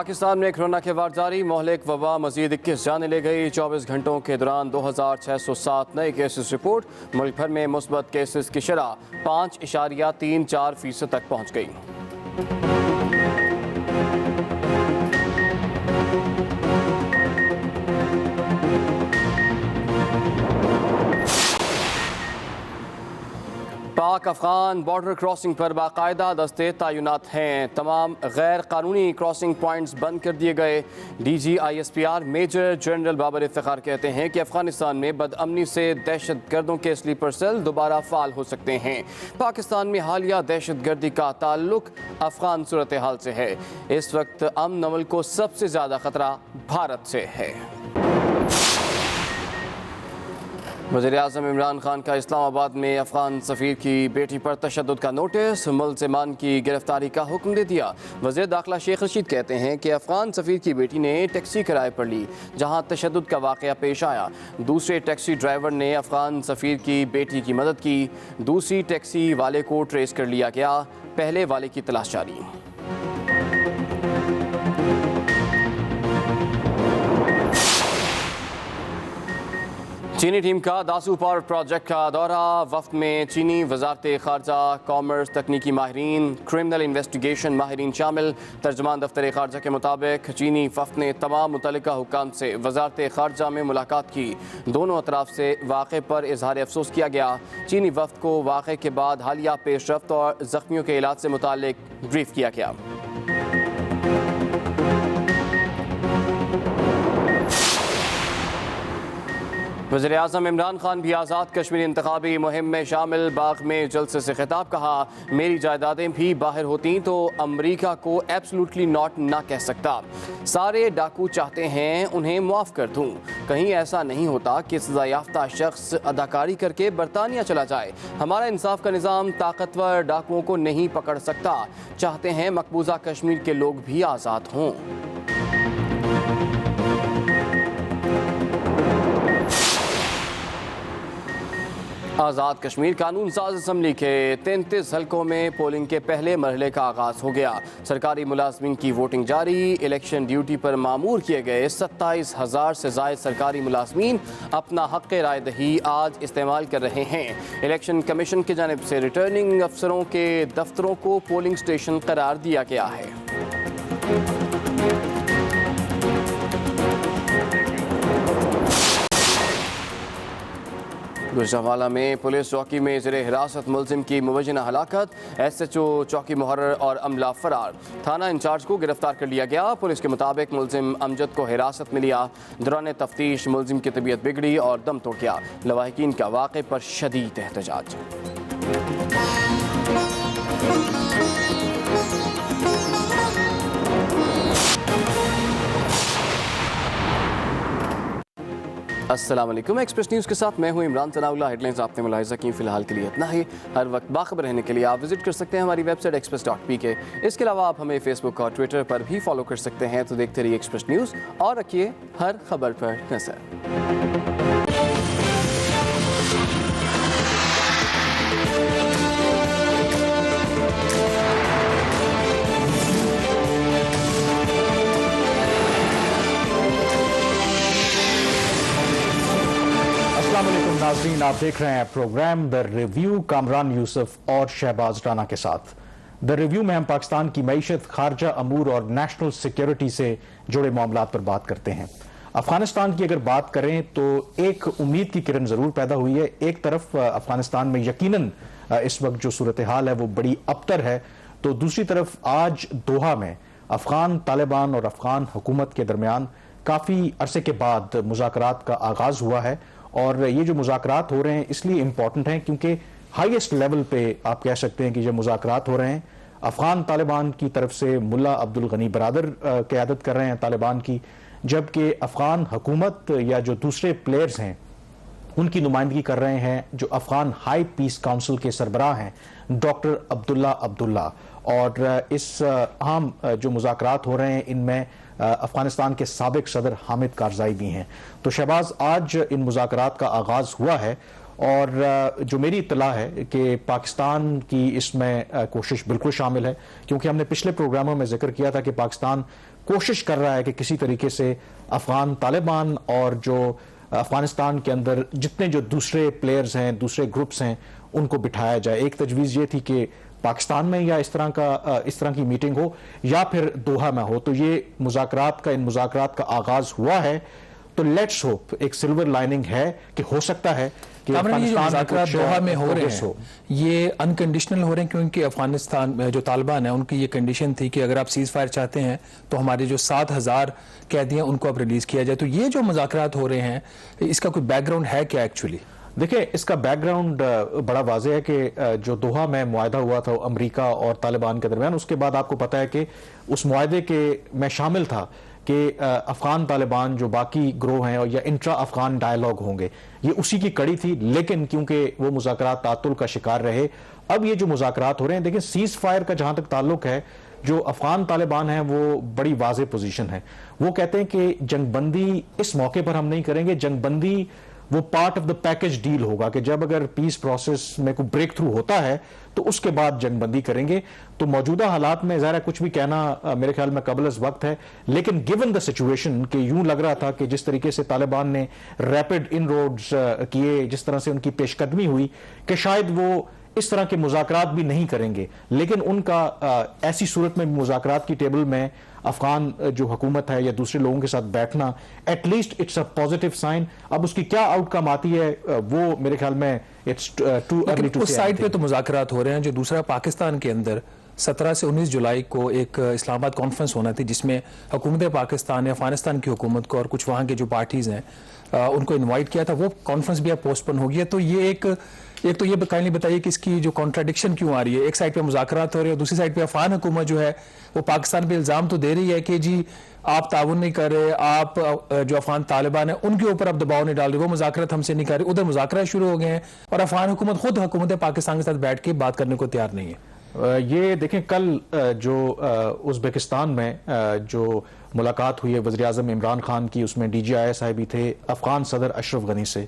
پاکستان میں کورونا کے وار جاری، مہلک وبا مزید 21 جانیں لے گئی۔ 24 گھنٹوں کے دوران 2607 نئے کیسز رپورٹ۔ ملک بھر میں مثبت کیسز کی شرح 5.34% تک پہنچ گئی۔ پاک افغان بارڈر کراسنگ پر باقاعدہ دستے تعینات ہیں۔ تمام غیر قانونی کراسنگ پوائنٹس بند کر دیے گئے۔ D G I S P R major general Babar Iftikhar کہتے ہیں کہ افغانستان میں بدامنی سے دہشت گردوں کے سلیپر سیل دوبارہ فعال ہو سکتے ہیں۔ پاکستان میں حالیہ دہشت گردی کا تعلق افغان صورتحال سے ہے۔ اس وقت امن امن کو سب سے زیادہ خطرہ بھارت سے ہے۔ وزیر اعظم عمران خان کا اسلام آباد میں افغان سفیر کی بیٹی پر تشدد کا نوٹس، ملزمان کی گرفتاری کا حکم دے دیا۔ وزیر داخلہ شیخ رشید کہتے ہیں کہ افغان سفیر کی بیٹی نے ٹیکسی کرائے پر لی جہاں تشدد کا واقعہ پیش آیا۔ دوسرے ٹیکسی ڈرائیور نے افغان سفیر کی بیٹی کی مدد کی۔ دوسری ٹیکسی والے کو ٹریس کر لیا گیا، پہلے والے کی تلاش جاری۔ چینی ٹیم کا داسو پاور پروجیکٹ کا دورہ، وفد میں چینی وزارت خارجہ، کامرس، تکنیکی ماہرین، کرمنل انویسٹیگیشن ماہرین شامل۔ ترجمان دفتر خارجہ کے مطابق چینی وفد نے تمام متعلقہ حکام سے وزارت خارجہ میں ملاقات کی۔ دونوں اطراف سے واقعے پر اظہار افسوس کیا گیا۔ چینی وفد کو واقعے کے بعد حالیہ پیش رفت اور زخمیوں کے علاج سے متعلق بریف کیا گیا۔ وزیر اعظم عمران خان بھی آزاد کشمیر انتخابی مہم میں شامل۔ باغ میں جلسے سے خطاب، کہا میری جائیدادیں بھی باہر ہوتی تو امریکہ کو ایبسلوٹلی ناٹ نہ کہہ سکتا۔ سارے ڈاکو چاہتے ہیں انہیں معاف کر دوں۔ کہیں ایسا نہیں ہوتا کہ سزا یافتہ شخص اداکاری کر کے برطانیہ چلا جائے۔ ہمارا انصاف کا نظام طاقتور ڈاکوؤں کو نہیں پکڑ سکتا۔ چاہتے ہیں مقبوضہ کشمیر کے لوگ بھی آزاد ہوں۔ آزاد کشمیر قانون ساز اسمبلی کے 33 حلقوں میں پولنگ کے پہلے مرحلے کا آغاز ہو گیا۔ سرکاری ملازمین کی ووٹنگ جاری۔ الیکشن ڈیوٹی پر مامور کیے گئے 27,000 سے زائد سرکاری ملازمین اپنا حق رائے دہی آج استعمال کر رہے ہیں۔ الیکشن کمیشن کی جانب سے ریٹرننگ افسروں کے دفتروں کو پولنگ اسٹیشن قرار دیا گیا ہے۔ گوجرانوالہ میں پولیس چوکی میں زیر حراست ملزم کی مبینہ ہلاکت، ایس ایچ او چوکی محرر اور عملہ فرار۔ تھانہ انچارج کو گرفتار کر لیا گیا۔ پولیس کے مطابق ملزم امجد کو حراست میں لیا۔ دوران تفتیش ملزم کی طبیعت بگڑی اور دم توڑ گیا۔ لواحقین کا واقعے پر شدید احتجاج۔ السلام علیکم، ایکسپریس نیوز کے ساتھ میں ہوں عمران ثناء اللہ۔ ہیڈ لائنز آپ نے ملاحظہ کی، فی الحال کے لیے اتنا ہی۔ ہر وقت باخبر رہنے کے لیے آپ وزٹ کر سکتے ہیں ہماری ویب سائٹ express.pk۔ اس کے علاوہ آپ ہمیں فیس بک اور ٹویٹر پر بھی فالو کر سکتے ہیں۔ تو دیکھتے رہیے ایکسپریس نیوز اور رکھیے ہر خبر پر نظر۔ السلام علیکم ناظرین، آپ دیکھ رہے ہیں پروگرام دا ریویو کامران یوسف اور شہباز رانا کے ساتھ۔ دا ریویو میں ہم پاکستان کی معیشت، خارجہ امور اور نیشنل سیکیورٹی سے جڑے معاملات پر بات کرتے ہیں۔ افغانستان کی اگر بات کریں تو ایک امید کی کرن ضرور پیدا ہوئی ہے۔ ایک طرف افغانستان میں یقیناً اس وقت جو صورتحال ہے وہ بڑی ابتر ہے، تو دوسری طرف آج دوحہ میں افغان طالبان اور افغان حکومت کے درمیان کافی عرصے کے بعد مذاکرات کا آغاز ہوا ہے۔ اور یہ جو مذاکرات ہو رہے ہیں اس لیے امپورٹنٹ ہیں کیونکہ ہائیسٹ لیول پہ آپ کہہ سکتے ہیں کہ جو مذاکرات ہو رہے ہیں، افغان طالبان کی طرف سے ملا عبدالغنی برادر قیادت کر رہے ہیں طالبان کی، جبکہ افغان حکومت یا جو دوسرے پلیئرز ہیں ان کی نمائندگی کر رہے ہیں جو افغان ہائی پیس کونسل کے سربراہ ہیں ڈاکٹر عبداللہ۔ اور اس اہم جو مذاکرات ہو رہے ہیں ان میں افغانستان کے سابق صدر حامد کارزائی بھی ہیں۔ تو شہباز، آج ان مذاکرات کا آغاز ہوا ہے اور جو میری اطلاع ہے کہ پاکستان کی اس میں کوشش بالکل شامل ہے، کیونکہ ہم نے پچھلے پروگراموں میں ذکر کیا تھا کہ پاکستان کوشش کر رہا ہے کہ کسی طریقے سے افغان طالبان اور جو افغانستان کے اندر جتنے جو دوسرے پلیئرز ہیں، دوسرے گروپس ہیں، ان کو بٹھایا جائے۔ ایک تجویز یہ تھی کہ پاکستان میں یا اس طرح کی میٹنگ ہو یا پھر دوحہ میں ہو، تو یہ ان مذاکرات کا آغاز ہوا ہے۔ تو لیٹس ہوپ، ایک سلور لائننگ ہے کہ ہو سکتا ہے کہ یہ جو مذاکرات دوحہ میں ہو رہے ہیں یہ انکنڈیشنل ہو رہے ہیں، کیونکہ افغانستان جو طالبان ہیں ان کی یہ کنڈیشن تھی کہ اگر آپ سیز فائر چاہتے ہیں تو ہمارے جو 7,000 قیدی ہیں ان کو اب ریلیز کیا جائے۔ تو یہ جو مذاکرات ہو رہے ہیں اس کا کوئی بیک گراؤنڈ ہے کیا ایکچولی؟ دیکھیں، اس کا بیک گراؤنڈ بڑا واضح ہے کہ جو دوحہ میں معاہدہ ہوا تھا امریکہ اور طالبان کے درمیان، اس کے بعد آپ کو پتہ ہے کہ اس معاہدے کے میں شامل تھا کہ افغان طالبان جو باقی گروہ ہیں یا انٹرا افغان ڈائیلاگ ہوں گے، یہ اسی کی کڑی تھی، لیکن کیونکہ وہ مذاکرات تعطل کا شکار رہے، اب یہ جو مذاکرات ہو رہے ہیں، دیکھیں سیز فائر کا جہاں تک تعلق ہے، جو افغان طالبان ہیں وہ بڑی واضح پوزیشن ہے۔ وہ کہتے ہیں کہ جنگ بندی اس موقع پر ہم نہیں کریں گے، جنگ بندی وہ part of the package deal ہوگا کہ جب اگر پیس پروسیس میں کوئی بریک تھرو ہوتا ہے تو اس کے بعد جنگ بندی کریں گے۔ تو موجودہ حالات میں ظاہر ہے کچھ بھی کہنا میرے خیال میں قبل از وقت ہے، لیکن گیون دا سچویشن کہ یوں لگ رہا تھا کہ جس طریقے سے طالبان نے ریپڈ ان روڈز کیے، جس طرح سے ان کی پیش قدمی ہوئی، کہ شاید وہ اس طرح کے مذاکرات بھی نہیں کریں گے، لیکن ان کا ایسی صورت میں مذاکرات کی ٹیبل میں افغان جو حکومت ہے یا دوسرے لوگوں کے ساتھ بیٹھنا، at least it's a positive sign. اب اس کی کیا آؤٹ کم آتی ہے وہ میرے خیال میں اٹس ٹو ارلی ٹو سے۔ اس سائڈ پہ تو مذاکرات ہو رہے ہیں، جو دوسرا پاکستان کے اندر 17 سے 19 جولائی کو ایک اسلام آباد کانفرنس ہونا تھی، جس میں حکومت پاکستان نے افغانستان کی حکومت کو اور کچھ وہاں کے جو پارٹیز ہیں ان کو انوائٹ کیا تھا، وہ کانفرنس بھی اب پوسٹ پون ہو گیا۔ تو یہ ایک تو یہ کائنڈلی بتائیے کہ اس کی جو کانٹراڈکشن کیوں آ رہی ہے؟ ایک سائڈ پہ مذاکرات ہو رہے ہیں اور دوسری سائڈ پہ افغان حکومت جو ہے وہ پاکستان پہ الزام تو دے رہی ہے کہ جی آپ تعاون نہیں کر رہے، آپ جو افغان طالبان ہیں ان کے اوپر اب دباؤ نہیں ڈال رہے، وہ مذاکرات ہم سے نہیں کر رہے۔ ادھر مذاکرات شروع ہو گئے ہیں اور افغان حکومت خود حکومت پاکستان کے ساتھ بیٹھ کے بات کرنے کو تیار نہیں ہے۔ یہ دیکھیں، کل جو ازبکستان میں جو ملاقات ہوئی ہے وزیر اعظم عمران خان کی، اس میں D G I S I بھی تھے، افغان صدر اشرف غنی سے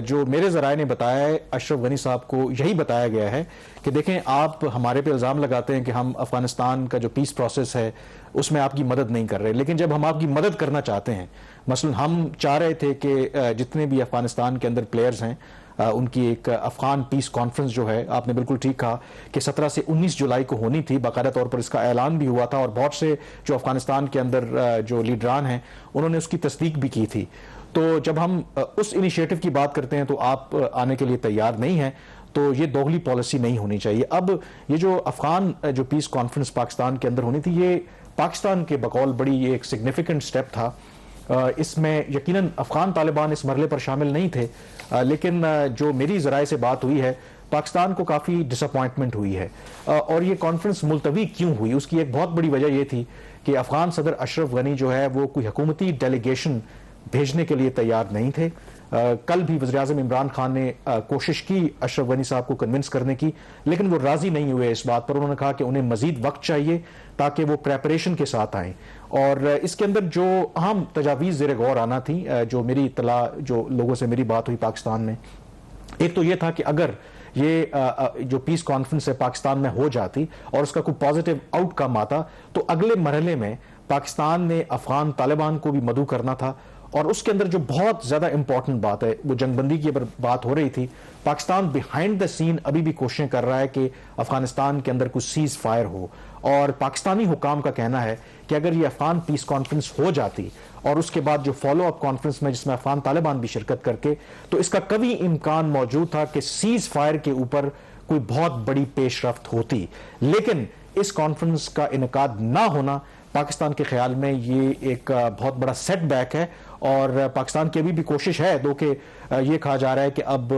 جو میرے ذرائع نے بتایا ہے، اشرف غنی صاحب کو یہی بتایا گیا ہے کہ دیکھیں آپ ہمارے پہ الزام لگاتے ہیں کہ ہم افغانستان کا جو پیس پروسیس ہے اس میں آپ کی مدد نہیں کر رہے، لیکن جب ہم آپ کی مدد کرنا چاہتے ہیں، مثلا ہم چاہ رہے تھے کہ جتنے بھی افغانستان کے اندر پلیئرز ہیں ان کی ایک افغان پیس کانفرنس جو ہے، آپ نے بالکل ٹھیک کہا کہ 17 سے 19 جولائی کو ہونی تھی، باقاعدہ طور پر اس کا اعلان بھی ہوا تھا اور بہت سے جو افغانستان کے اندر جو لیڈران ہیں انہوں نے اس کی تصدیق بھی کی تھی۔ تو جب ہم اس انیشیٹو کی بات کرتے ہیں تو آپ آنے کے لیے تیار نہیں ہیں، تو یہ دوغلی پالیسی نہیں ہونی چاہیے۔ اب یہ جو افغان جو پیس کانفرنس پاکستان کے اندر ہونی تھی، یہ پاکستان کے بقول بڑی ایک سگنیفیکنٹ سٹیپ تھا۔ اس میں یقیناً افغان طالبان اس مرحلے پر شامل نہیں تھے، لیکن جو میری ذرائع سے بات ہوئی ہے، پاکستان کو کافی ڈس اپوائنٹمنٹ ہوئی ہے۔ اور یہ کانفرنس ملتوی کیوں ہوئی، اس کی ایک بہت بڑی وجہ یہ تھی کہ افغان صدر اشرف غنی جو ہے وہ کوئی حکومتی ڈیلیگیشن بھیجنے کے لیے تیار نہیں تھے۔ کل بھی وزیر اعظم عمران خان نے کوشش کی اشرف غنی صاحب کو کنونس کرنے کی، لیکن وہ راضی نہیں ہوئے اس بات پر۔ انہوں نے کہا کہ انہیں مزید وقت چاہیے تاکہ وہ پریپریشن کے ساتھ آئیں، اور اس کے اندر جو اہم تجاویز زیر غور آنا تھی، جو میری اطلاع، جو لوگوں سے میری بات ہوئی پاکستان میں، ایک تو یہ تھا کہ اگر یہ جو پیس کانفرنس ہے پاکستان میں ہو جاتی اور اس کا کوئی پازیٹیو آؤٹ کم آتا، تو اگلے مرحلے میں پاکستان نے افغان طالبان کو بھی مدعو کرنا تھا، اور اس کے اندر جو بہت زیادہ امپورٹنٹ بات ہے، وہ جنگ بندی کی بات ہو رہی تھی، پاکستان بیہائنڈ دا سین ابھی بھی کوششیں کر رہا ہے کہ افغانستان کے اندر کچھ سیز فائر ہو، اور پاکستانی حکام کا کہنا ہے کہ اگر یہ افغان پیس کانفرنس ہو جاتی اور اس کے بعد جو فالو اپ کانفرنس میں جس میں افغان طالبان بھی شرکت کر کے، تو اس کا قوی امکان موجود تھا کہ سیز فائر کے اوپر کوئی بہت بڑی پیش رفت ہوتی۔ لیکن اس کانفرنس کا انعقاد نہ ہونا پاکستان کے خیال میں یہ ایک بہت بڑا سیٹ بیک ہے، اور پاکستان کی ابھی بھی کوشش ہے، دو کہ یہ کہا جا رہا ہے کہ اب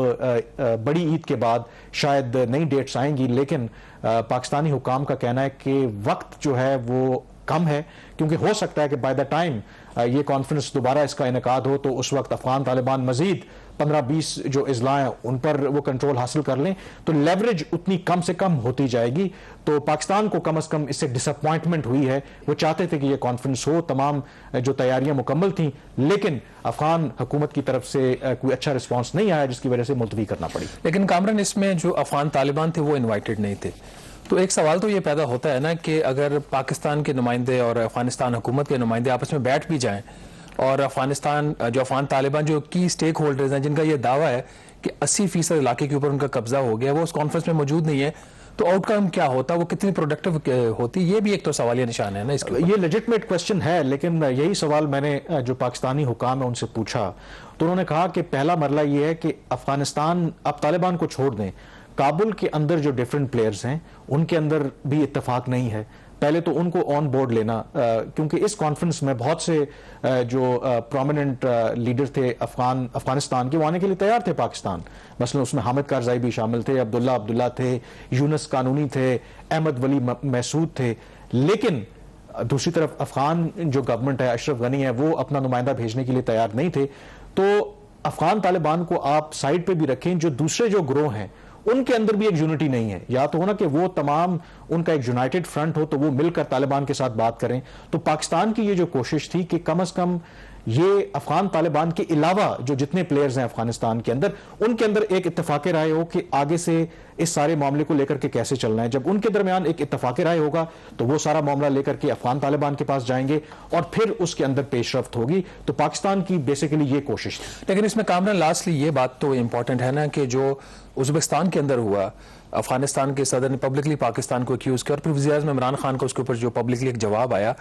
بڑی عید کے بعد شاید نئی ڈیٹس آئیں گی، لیکن پاکستانی حکام کا کہنا ہے کہ وقت جو ہے وہ کم ہے، کیونکہ ہو سکتا ہے کہ بائی دا ٹائم یہ کانفرنس دوبارہ اس کا انعقاد ہو تو اس وقت افغان طالبان مزید 15-20 جو اضلاع ہیں ان پر وہ کنٹرول حاصل کر لیں، تو لیوریج اتنی کم سے کم ہوتی جائے گی۔ تو پاکستان کو کم از کم اس سے ڈس اپوائنٹمنٹ ہوئی ہے، وہ چاہتے تھے کہ یہ کانفرنس ہو، تمام جو تیاریاں مکمل تھیں، لیکن افغان حکومت کی طرف سے کوئی اچھا رسپانس نہیں آیا، جس کی وجہ سے ملتوی کرنا پڑی۔ لیکن کامران، اس میں جو افغان طالبان تھے وہ انوائٹڈ نہیں تھے، تو ایک سوال تو یہ پیدا ہوتا ہے نا کہ اگر پاکستان کے نمائندے اور افغانستان حکومت کے نمائندے آپس میں بیٹھ بھی جائیں اور افغان طالبان جو کی اسٹیک ہولڈرز ہیں جن کا یہ دعویٰ ہے کہ 80% علاقے کے اوپر ان کا قبضہ ہو گیا وہ اس کانفرنس میں موجود نہیں ہے، تو آؤٹ کم کیا ہوتا، وہ کتنی پروڈکٹیو ہوتی، یہ بھی ایک تو سوالیہ نشان ہے نا اس کے۔ یہ لیجٹمیٹ کوسچن ہے، لیکن یہی سوال میں نے جو پاکستانی حکام ہے ان سے پوچھا تو انہوں نے کہا کہ پہلا مرحلہ یہ ہے کہ افغانستان اب طالبان کو چھوڑ دیں، کابل کے اندر جو ڈیفرنٹ پلیئرز ہیں ان کے اندر بھی اتفاق نہیں ہے، پہلے تو ان کو آن بورڈ لینا، کیونکہ اس کانفرنس میں بہت سے جو پرومیننٹ لیڈر تھے افغانستان کے وہ آنے کے لیے تیار تھے پاکستان، مثلا اس میں حامد کارزائی بھی شامل تھے، عبداللہ تھے، یونس قانونی تھے، احمد ولی محسود تھے، لیکن دوسری طرف افغان جو گورنمنٹ ہے، اشرف غنی ہے، وہ اپنا نمائندہ بھیجنے کے لیے تیار نہیں تھے۔ تو افغان طالبان کو آپ سائڈ پہ بھی رکھیں، جو دوسرے جو گروہ ہیں ان کے اندر بھی ایک یونٹی نہیں ہے، یا تو ہونا کہ وہ تمام ان کا ایک یونائٹڈ فرنٹ ہو تو وہ مل کر طالبان کے ساتھ بات کریں۔ تو پاکستان کی یہ جو کوشش تھی کہ کم از کم یہ افغان طالبان کے علاوہ جو جتنے پلیئرز ہیں افغانستان کے اندر ان کے اندر ایک اتفاق رائے ہو کہ آگے سے اس سارے معاملے کو لے کر کے کیسے چلنا ہے۔ جب ان کے درمیان ایک اتفاق رائے ہوگا تو وہ سارا معاملہ لے کر کے افغان طالبان کے پاس جائیں گے اور پھر اس کے اندر پیش رفت ہوگی۔ تو پاکستان کی بیسیکلی یہ کوشش تھی۔ لیکن اس میں کامران لاسٹلی یہ بات تو امپورٹنٹ ہے نا کہ جو ازبکستان کے اندر ہوا، افغانستان کے صدر نے پبلکلی پاکستان کو ایکیوز کیا اور پھر وزیر اعظم عمران خان کو اس کے اوپر جو پبلکلی ایک جواب آیا،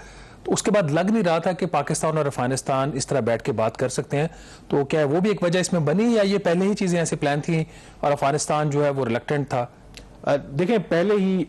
تو اس کے بعد لگ نہیں رہا تھا کہ پاکستان اور افغانستان اس طرح بیٹھ کے بات کر سکتے ہیں۔ تو کیا وہ بھی ایک وجہ اس میں بنی یا یہ پہلے ہی چیزیں ایسے پلان تھیں اور افغانستان جو ہے وہ ریلکٹنٹ تھا؟ دیکھیں پہلے ہی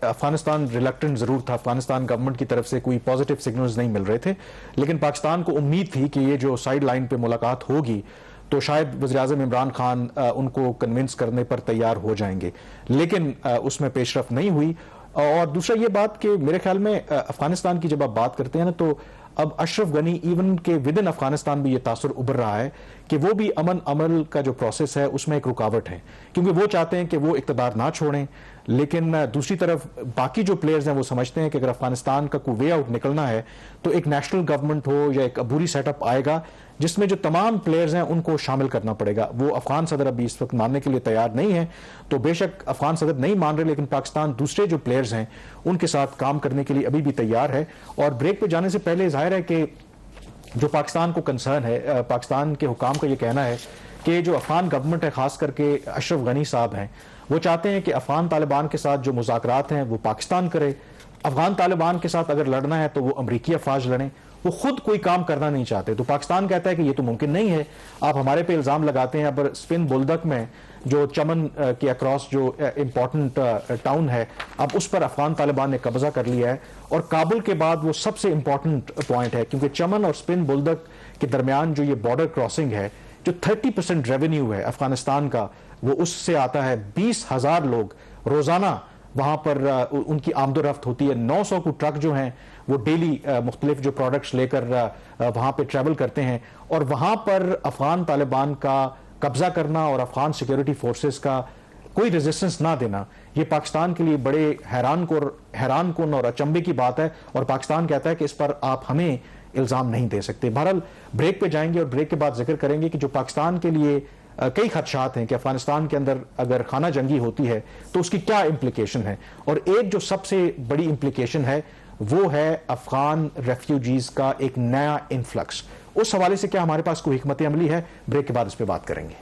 افغانستان ریلکٹنٹ ضرور تھا، افغانستان گورنمنٹ کی طرف سے کوئی پازیٹیو سگنلز نہیں مل رہے تھے، لیکن پاکستان کو امید تھی کہ یہ جو سائیڈ لائن پہ ملاقات ہوگی تو شاید وزیر اعظم عمران خان ان کو کنونس کرنے پر تیار ہو جائیں گے، لیکن اس میں پیش رفت نہیں ہوئی۔ اور دوسرا یہ بات کہ میرے خیال میں افغانستان کی جب آپ بات کرتے ہیں نا تو اب اشرف غنی ایون کہ ود ان افغانستان بھی یہ تاثر ابھر رہا ہے کہ وہ بھی امن عمل کا جو پروسیس ہے اس میں ایک رکاوٹ ہے، کیونکہ وہ چاہتے ہیں کہ وہ اقتدار نہ چھوڑیں، لیکن دوسری طرف باقی جو پلیئرز ہیں وہ سمجھتے ہیں کہ اگر افغانستان کا کوئی وے آؤٹ نکلنا ہے تو ایک نیشنل گورنمنٹ ہو یا ایک عبوری سیٹ اپ آئے گا جس میں جو تمام پلیئرز ہیں ان کو شامل کرنا پڑے گا۔ وہ افغان صدر ابھی اس وقت ماننے کے لیے تیار نہیں ہے، تو بے شک افغان صدر نہیں مان رہے، لیکن پاکستان دوسرے جو پلیئرز ہیں ان کے ساتھ کام کرنے کے لیے ابھی بھی تیار ہے۔ اور بریک پہ جانے سے پہلے ظاہر ہے کہ جو پاکستان کو کنسرن ہے، پاکستان کے حکام کا یہ کہنا ہے کہ جو افغان گورنمنٹ ہے، خاص کر کے اشرف غنی صاحب ہیں، وہ چاہتے ہیں کہ افغان طالبان کے ساتھ جو مذاکرات ہیں وہ پاکستان کرے، افغان طالبان کے ساتھ اگر لڑنا ہے تو وہ امریکی افواج لڑیں، وہ خود کوئی کام کرنا نہیں چاہتے۔ تو پاکستان کہتا ہے کہ یہ تو ممکن نہیں ہے، آپ ہمارے پہ الزام لگاتے ہیں، اب سپن بولدک میں جو چمن کے اکراس جو امپورٹنٹ ٹاؤن ہے اب اس پر افغان طالبان نے قبضہ کر لیا ہے، اور کابل کے بعد وہ سب سے امپورٹنٹ پوائنٹ ہے، کیونکہ چمن اور سپن بولدک کے درمیان جو یہ بارڈر کراسنگ ہے، جو 30% ریونیو ہے افغانستان کا وہ اس سے آتا ہے، 20,000 لوگ روزانہ وہاں پر ان کی آمد و رفت ہوتی ہے، 900 کو ٹرک جو ہیں وہ ڈیلی مختلف جو پروڈکٹس لے کر وہاں پہ ٹریول کرتے ہیں، اور وہاں پر افغان طالبان کا قبضہ کرنا اور افغان سیکیورٹی فورسز کا کوئی ریزسٹنس نہ دینا یہ پاکستان کے لیے بڑے حیران کن اور اچنبے کی بات ہے، اور پاکستان کہتا ہے کہ اس پر آپ ہمیں الزام نہیں دے سکتے۔ بہرحال بریک پہ جائیں گے اور بریک کے بعد ذکر کریں گے کہ جو پاکستان کے لیے کئی خدشات ہیں کہ افغانستان کے اندر اگر خانہ جنگی ہوتی ہے تو اس کی کیا امپلیکیشن ہے، اور ایک جو سب سے بڑی امپلیکیشن ہے وہ ہے افغان ریفیوجیز کا ایک نیا انفلکس۔ اس حوالے سے کیا ہمارے پاس کوئی حکمت عملی ہے؟ بریک کے بعد اس پہ بات کریں گے۔